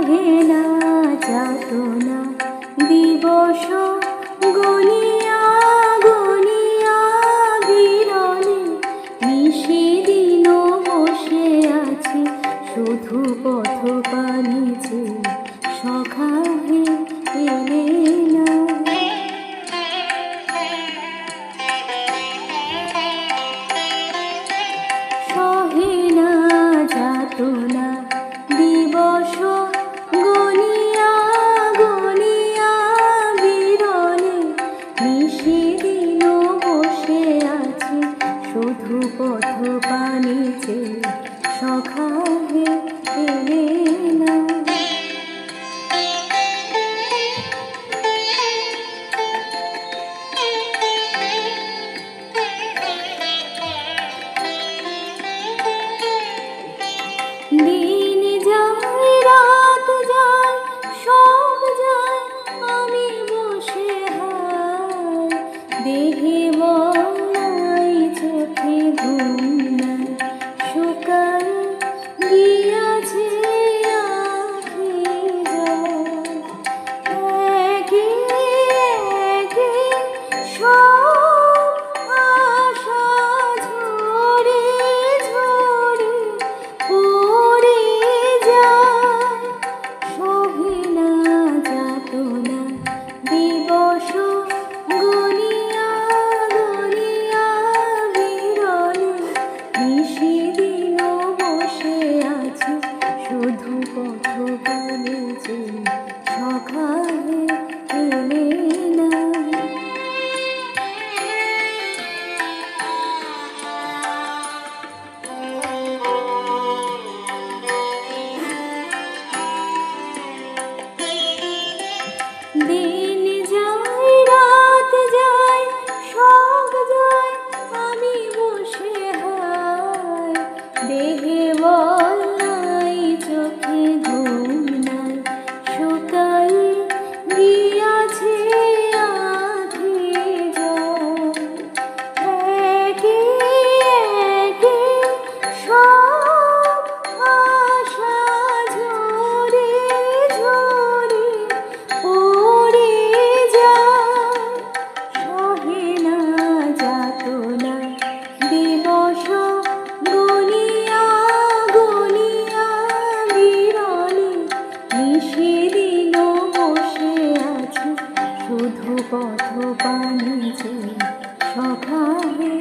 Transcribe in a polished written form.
সহে না যাতনা দিবস গনিয়া গনিয়া বিরলে নিশিদিন বসে আছি শুধু পথ পানিছে সখা হে এলে না। সহে না যাতনা দিবস গনিয়া গনিয়া বিরলে নিশিদিন বসে আছি শুধু পথ পানিছে সখা হে এলে না। দিন যায় রাত যায় সব যায় আমি বসে হায় দেহে বল নাই চোখে ঘুম নাই শুকায় গিয়াছে আঁখি জল একে একে সব আশা ঝরে ঝরে পড়ে যায়। সহে না যাতনা দিবস গনিয়া গনিয়া বিরলে নিশিদিন বসে আছি শুধু পথ পানিছে সখা হে এলে না। দিন যায় রাত যায় সব যায় আমি বসে হায় দেহে বল নাই চোখে ঘুম নাই শুকায় গিয়াছে আঁখি জল একে একে সব আশা ঝরে ঝরে পড়ে যায়। সহে না যাতনা দিবস গনিয়া গনিয়া বিরলে নিশিদিন বসে আছি শুধু পথ পানিছে সখা হে